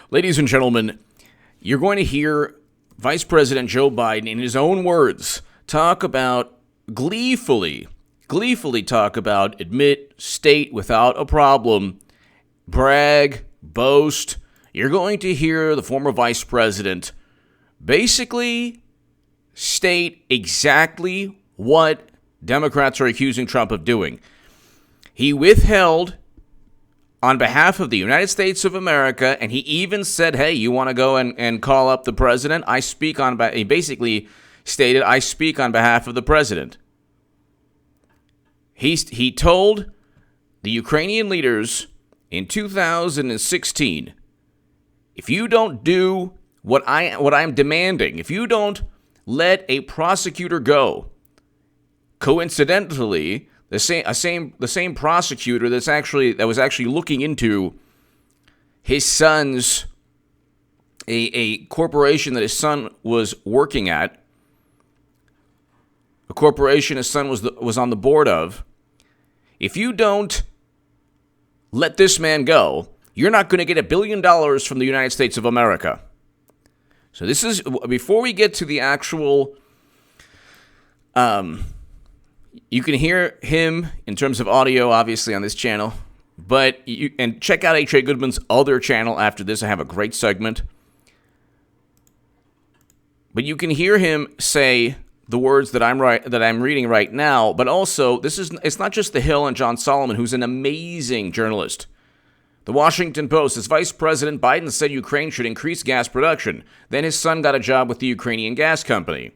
Ladies and gentlemen, you're going to hear Vice President Joe Biden, in his own words, talk about gleefully talk about, admit, state without a problem, brag, boast. You're going to hear the former vice president basically state exactly what Democrats are accusing Trump of doing. He withheld on behalf of the United States of America, and he even said, hey, you want to go and call up the president? He basically stated, I speak on behalf of the president. He told the Ukrainian leaders in 2016, if you don't do what I'm demanding, if you don't let a prosecutor go, coincidentally, the same prosecutor that was actually looking into his son's a corporation that his son was working at, a corporation his son was on the board of. If you don't let this man go, you're not going to get $1 billion from the United States of America. So this is before we get to the actual. You can hear him in terms of audio, obviously, on this channel. But check out H.A. Goodman's other channel after this. I have a great segment. But you can hear him say the words that I'm reading right now. But also, it's not just The Hill and John Solomon, who's an amazing journalist. The Washington Post, as Vice President Biden said Ukraine should increase gas production. Then his son got a job with the Ukrainian gas company.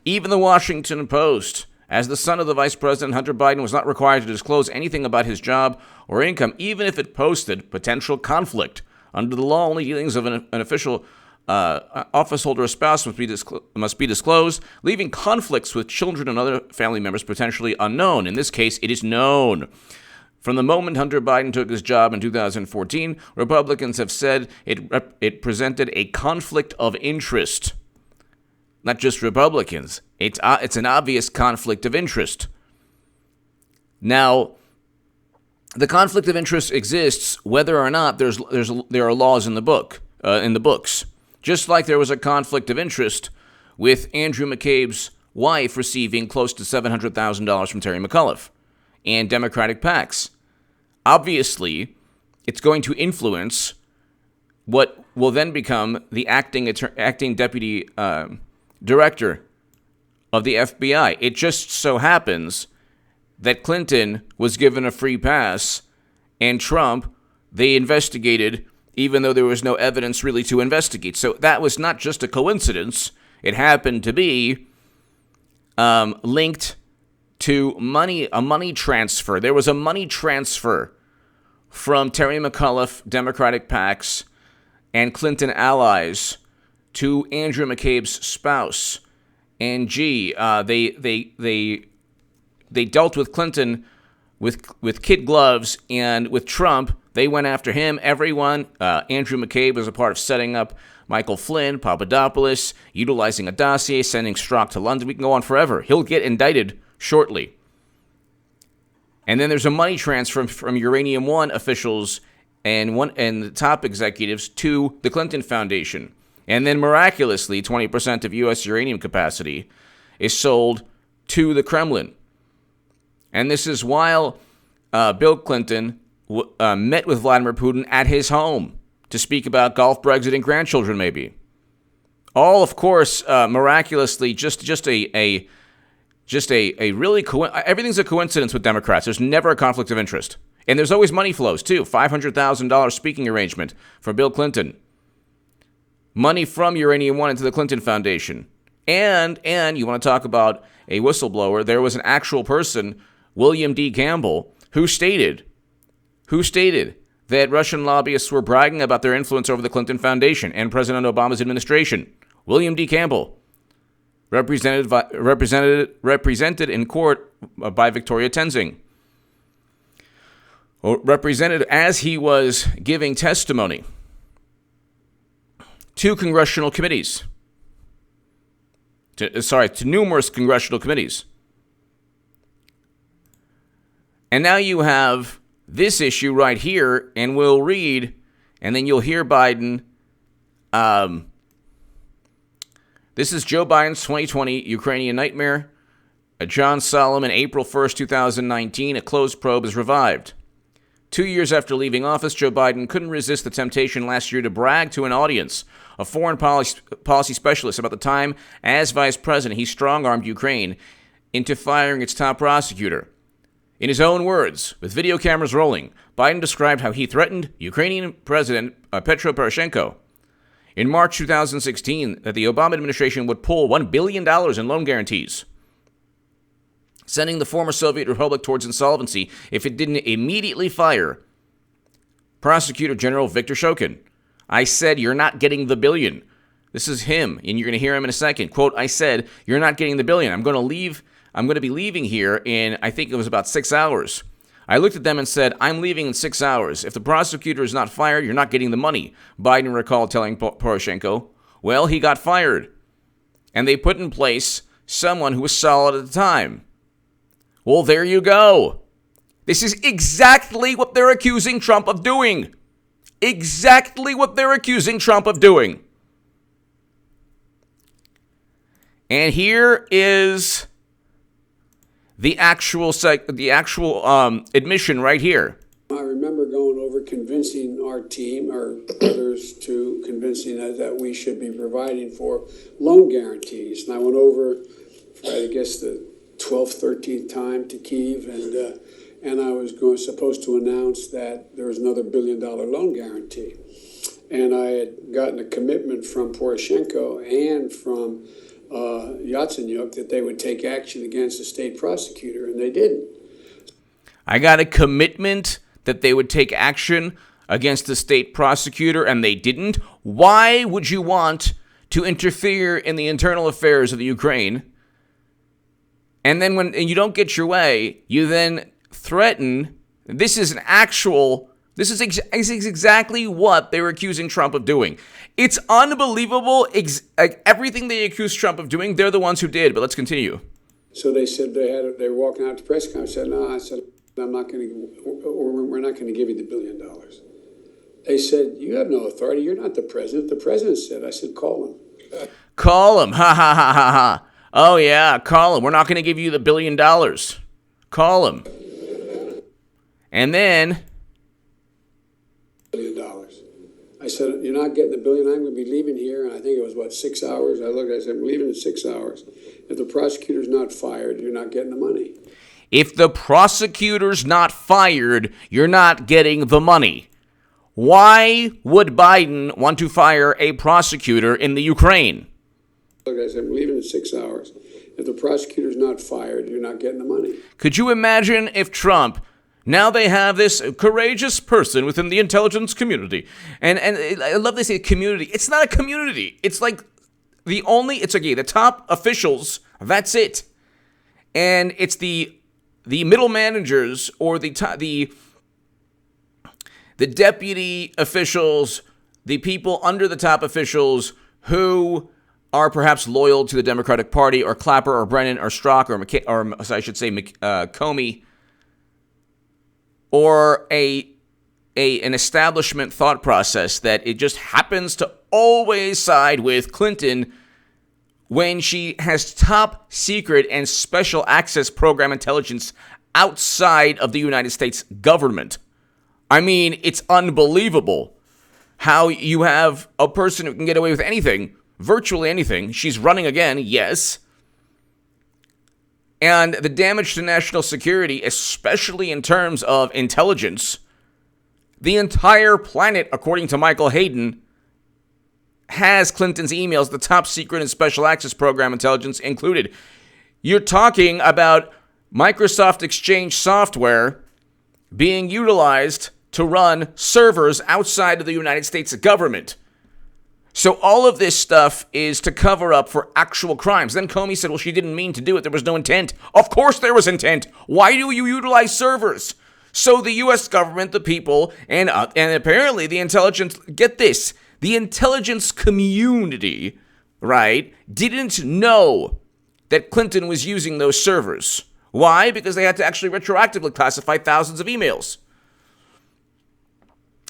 Even the Washington Post, as the son of the Vice President, Hunter Biden was not required to disclose anything about his job or income, even if it posted potential conflict. Under the law, only dealings of an official office holder or spouse must be disclosed, leaving conflicts with children and other family members potentially unknown. In this case, it is known. From the moment Hunter Biden took his job in 2014, Republicans have said it presented a conflict of interest. Not just Republicans. It's an obvious conflict of interest. Now, the conflict of interest exists whether or not there are laws in the books. Just like there was a conflict of interest with Andrew McCabe's wife receiving close to $700,000 from Terry McAuliffe and Democratic PACs. Obviously, it's going to influence what will then become the acting deputy director of the FBI. It just so happens that Clinton was given a free pass, and Trump, they investigated even though there was no evidence really to investigate. So that was not just a coincidence. It happened to be linked to a money transfer. There was a money transfer from Terry McAuliffe, Democratic PACs, and Clinton allies to Andrew McCabe's spouse. And they dealt with Clinton with kid gloves, and with Trump, they went after him. Everyone, Andrew McCabe was a part of setting up Michael Flynn, Papadopoulos, utilizing a dossier, sending Strzok to London. We can go on forever. He'll get indicted shortly. And then there's a money transfer from Uranium One officials and the top executives to the Clinton Foundation. And then miraculously, 20% of U.S. uranium capacity is sold to the Kremlin. And this is while Bill Clinton met with Vladimir Putin at his home to speak about golf, Brexit, and grandchildren, maybe. All, of course, miraculously, everything's a coincidence with Democrats. There's never a conflict of interest. And there's always money flows, too. $500,000 speaking arrangement for Bill Clinton. Money from Uranium One into the Clinton Foundation. And you want to talk about a whistleblower, there was an actual person, William D. Campbell, who stated that Russian lobbyists were bragging about their influence over the Clinton Foundation and President Obama's administration. William D. Campbell, represented in court by Victoria Tenzing, represented as he was giving testimony to congressional committees, to numerous congressional committees. And now you have this issue right here, and we'll read And then you'll hear Biden. This is Joe Biden's 2020 Ukrainian nightmare. John Solomon, April 1st, 2019. A closed probe is revived. 2 years after leaving office, Joe Biden couldn't resist the temptation last year to brag to an audience of foreign policy specialists about the time as vice president he strong-armed Ukraine into firing its top prosecutor. In his own words, with video cameras rolling, Biden described how he threatened Ukrainian President Petro Poroshenko in March 2016 that the Obama administration would pull $1 billion in loan guarantees, sending the former Soviet republic towards insolvency if it didn't immediately fire Prosecutor General Viktor Shokin. I said, you're not getting the billion. This is him, and you're going to hear him in a second. Quote, I said, you're not getting the billion. I'm going to be leaving here in, I think it was about 6 hours. I looked at them and said, I'm leaving in 6 hours. If the prosecutor is not fired, you're not getting the money. Biden recalled telling Poroshenko, well, he got fired. And they put in place someone who was solid at the time. Well, there you go. This is exactly what they're accusing Trump of doing. Exactly what they're accusing Trump of doing. And here is the actual admission right here. I remember going over convincing our team, or others, to convincing us that we should be providing for loan guarantees. And I went over, I guess, the 12th, 13th time to Kyiv, and I was supposed to announce that there was another $1 billion loan guarantee. And I had gotten a commitment from Poroshenko and from Yatsenyuk that they would take action against the state prosecutor, and they didn't. I got a commitment that they would take action against the state prosecutor, and they didn't. Why would you want to interfere in the internal affairs of the Ukraine? And then when you don't get your way, you then threaten. This is exactly what they were accusing Trump of doing. It's unbelievable. Everything they accused Trump of doing, they're the ones who did. But let's continue. So they said they were walking out to press conference. I said, no, we're not going to give you the $1 billion. They said, you have no authority. You're not the president. The president said. I said, call him. Call him. Ha ha ha ha ha. Oh yeah, call him. We're not going to give you the $1 billion. Call him. And then $1 billion. I said, you're not getting the $1 billion. I'm going to be leaving here. And I think it was, 6 hours? I said, I'm leaving in 6 hours. If the prosecutor's not fired, you're not getting the money. If the prosecutor's not fired, you're not getting the money. Why would Biden want to fire a prosecutor in the Ukraine? I said, I'm leaving in 6 hours. If the prosecutor's not fired, you're not getting the money. Could you imagine if Trump, now they have this courageous person within the intelligence community, and I love they say community. It's not a community. It's like the top officials, that's it. And it's the middle managers or the deputy officials, the people under the top officials who are perhaps loyal to the Democratic Party, or Clapper, or Brennan, or Strzok, or I should say Comey, or an establishment thought process that it just happens to always side with Clinton when she has top secret and special access program intelligence outside of the United States government. I mean, it's unbelievable how you have a person who can get away with anything, virtually anything. She's running again, yes. And the damage to national security, especially in terms of intelligence, the entire planet, according to Michael Hayden, has Clinton's emails, the top secret and special access program intelligence included. You're talking about Microsoft Exchange software being utilized to run servers outside of the United States government. So all of this stuff is to cover up for actual crimes. Then Comey said, well, she didn't mean to do it. There was no intent. Of course there was intent. Why do you utilize servers? So the U.S. government, the people, and apparently the intelligence, get this, the intelligence community, right, didn't know that Clinton was using those servers. Why? Because they had to actually retroactively classify thousands of emails.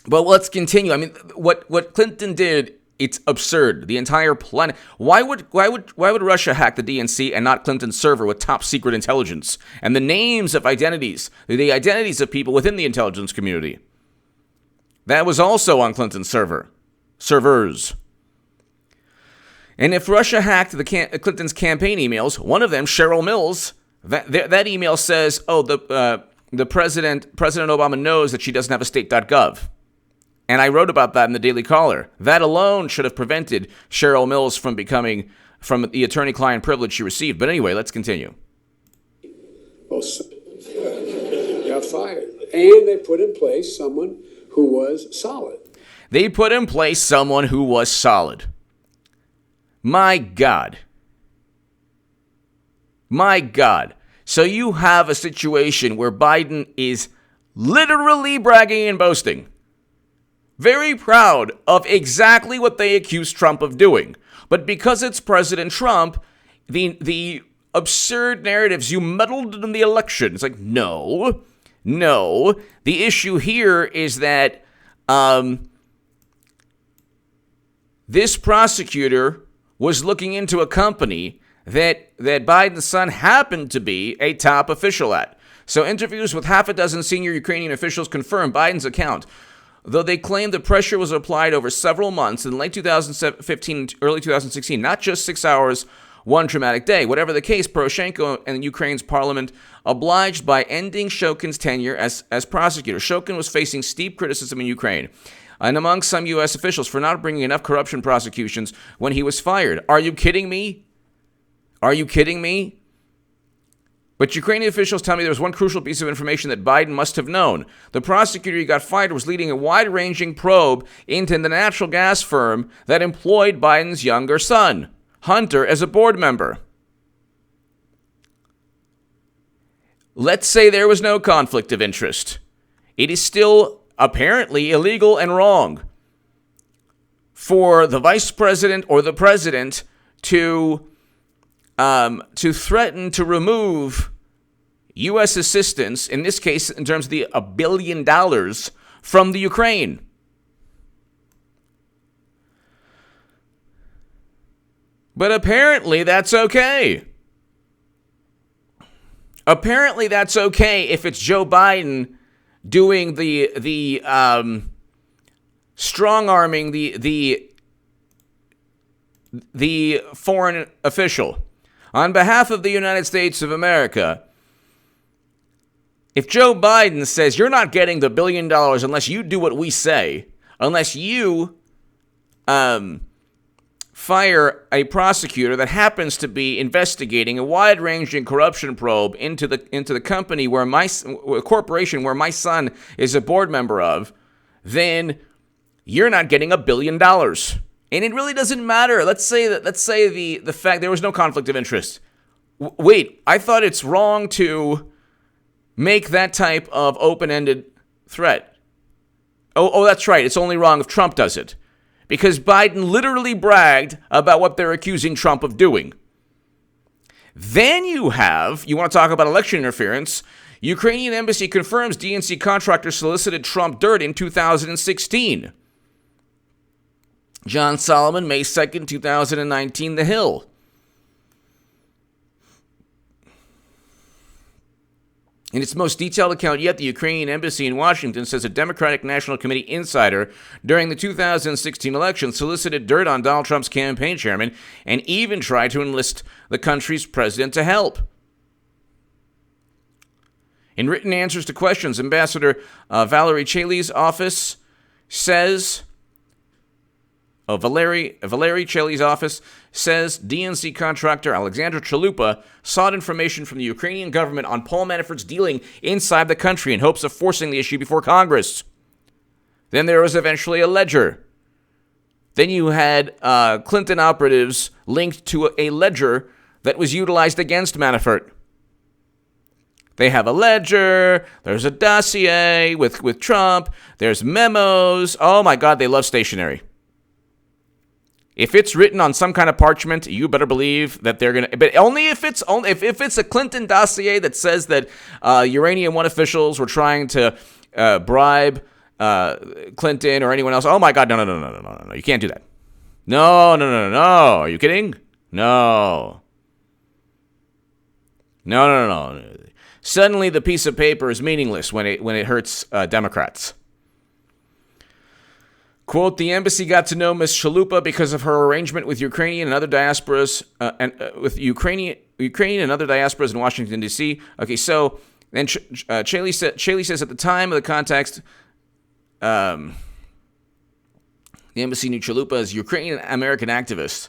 But let's continue. I mean, what Clinton did, it's absurd. The entire planet. Why would Russia hack the DNC and not Clinton's server with top secret intelligence and the names of identities, the identities of people within the intelligence community? That was also on Clinton's servers. And if Russia hacked Clinton's campaign emails, one of them, Cheryl Mills, that email says, "Oh, the President Obama knows that she doesn't have a state.gov." And I wrote about that in the Daily Caller. That alone should have prevented Cheryl Mills from the attorney-client privilege she received. But anyway, let's continue. Well, got fired. And they put in place someone who was solid. They put in place someone who was solid. My God. My God. So you have a situation where Biden is literally bragging and boasting, very proud of exactly what they accused Trump of doing. But because it's President Trump, the absurd narratives, you meddled in the election. It's like, no. The issue here is that this prosecutor was looking into a company that Biden's son happened to be a top official at. So interviews with half a dozen senior Ukrainian officials confirmed Biden's account. Though they claimed the pressure was applied over several months in late 2015 and early 2016, not just 6 hours, one traumatic day. Whatever the case, Poroshenko and Ukraine's parliament obliged by ending Shokin's tenure as prosecutor. Shokin was facing steep criticism in Ukraine and among some U.S. officials for not bringing enough corruption prosecutions when he was fired. Are you kidding me? But Ukrainian officials tell me there was one crucial piece of information that Biden must have known. The prosecutor who got fired was leading a wide-ranging probe into the natural gas firm that employed Biden's younger son, Hunter, as a board member. Let's say there was no conflict of interest. It is still apparently illegal and wrong for the vice president or the president to threaten to remove U.S. assistance, in this case, in terms of $1 billion, from the Ukraine. But apparently that's okay. Apparently that's okay if it's Joe Biden doing the strong-arming the foreign official. On behalf of the United States of America, if Joe Biden says you're not getting the $1 billion unless you do what we say, unless you fire a prosecutor that happens to be investigating a wide-ranging corruption probe into the company corporation where my son is a board member of, then you're not getting $1 billion. And it really doesn't matter. Let's say the fact there was no conflict of interest. Wait, I thought it's wrong to make that type of open-ended threat. Oh, that's right. It's only wrong if Trump does it. Because Biden literally bragged about what they're accusing Trump of doing. Then you want to talk about election interference, Ukrainian embassy confirms DNC contractor solicited Trump dirt in 2016. John Solomon, May 2nd, 2019, The Hill. In its most detailed account yet, the Ukrainian embassy in Washington says a Democratic National Committee insider during the 2016 election solicited dirt on Donald Trump's campaign chairman and even tried to enlist the country's president to help. In written answers to questions, Ambassador Valerie Chaley's office says... Valerie Chaley's office says DNC contractor Alexandra Chalupa sought information from the Ukrainian government on Paul Manafort's dealing inside the country in hopes of forcing the issue before Congress. Then there was eventually a ledger. Then you had Clinton operatives linked to a ledger that was utilized against Manafort. They have a ledger, there's a dossier with Trump, there's memos. Oh my God, they love stationery. If it's written on some kind of parchment, you better believe that they're gonna. But only if it's a Clinton dossier that says that Uranian One officials were trying to bribe Clinton or anyone else. Oh my God, no, you can't do that. No. Are you kidding? No. Suddenly, the piece of paper is meaningless when it hurts Democrats. Quote, the embassy got to know Ms. Chalupa because of her arrangement with Ukrainian and other diasporas, with Ukrainian and other diasporas in Washington, D.C. Okay, so then Chaley says at the time of the context, the embassy knew Chalupa as Ukrainian American activist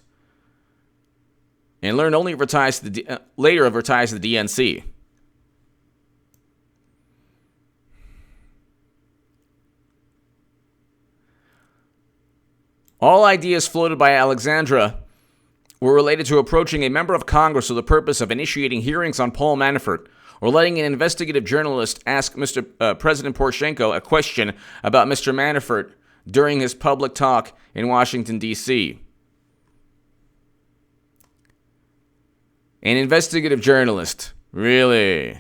and learned only of her ties to later of her ties to the DNC. All ideas floated by Alexandra were related to approaching a member of Congress for the purpose of initiating hearings on Paul Manafort or letting an investigative journalist ask Mr. President Poroshenko a question about Mr. Manafort during his public talk in Washington, D.C. An investigative journalist. Really?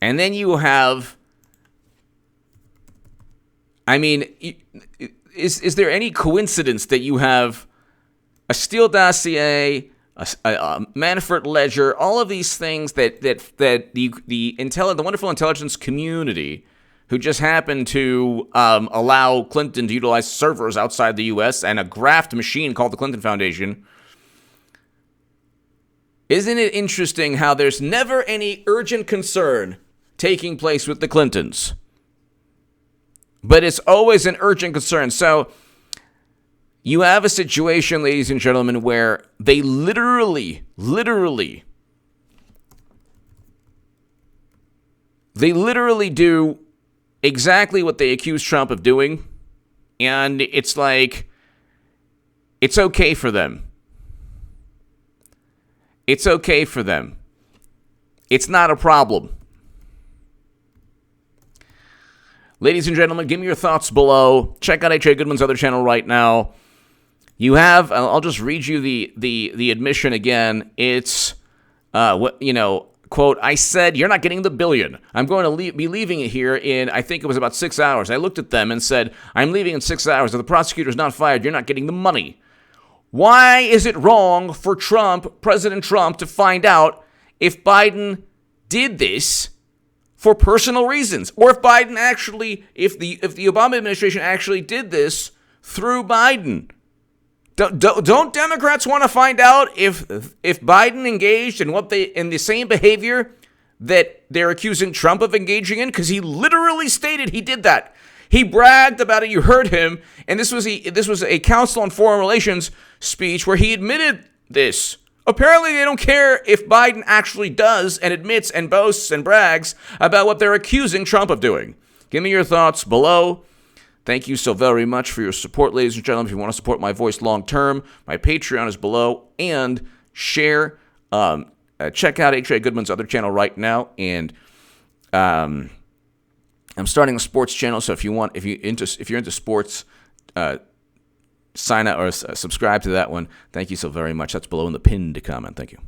And then you have... I mean, is there any coincidence that you have a Steele dossier, a Manafort ledger, all of these things that the wonderful intelligence community, who just happened to allow Clinton to utilize servers outside the U.S. and a graft machine called the Clinton Foundation? Isn't it interesting how there's never any urgent concern taking place with the Clintons? But it's always an urgent concern. So you have a situation, ladies and gentlemen, where they literally do exactly what they accuse Trump of doing. And it's like, it's okay for them. It's okay for them. It's not a problem. Ladies and gentlemen, give me your thoughts below. Check out H.A. Goodman's other channel right now. You have, I'll just read you the admission again. It's, quote, I said, you're not getting the billion. I'm going to be leaving it here in, I think it was about 6 hours. I looked at them and said, I'm leaving in 6 hours. If the prosecutor's not fired, you're not getting the money. Why is it wrong for President Trump, to find out if Biden did this for personal reasons, or if Biden actually, if the Obama administration actually did this through Biden? Don't Democrats want to find out if Biden engaged in the same behavior that they're accusing Trump of engaging in? Because he literally stated he did that. He bragged about it. You heard him, and this was a Council on Foreign Relations speech where he admitted this. Apparently, they don't care if Biden actually does and admits and boasts and brags about what they're accusing Trump of doing. Give me your thoughts below. Thank you so very much for your support, ladies and gentlemen. If you want to support my voice long term, my Patreon is below. And share. Check out H.A. Goodman's other channel right now. And I'm starting a sports channel. So if you're into sports, sign up or subscribe to that one. Thank you so very much. That's below in the pinned comment. Thank you.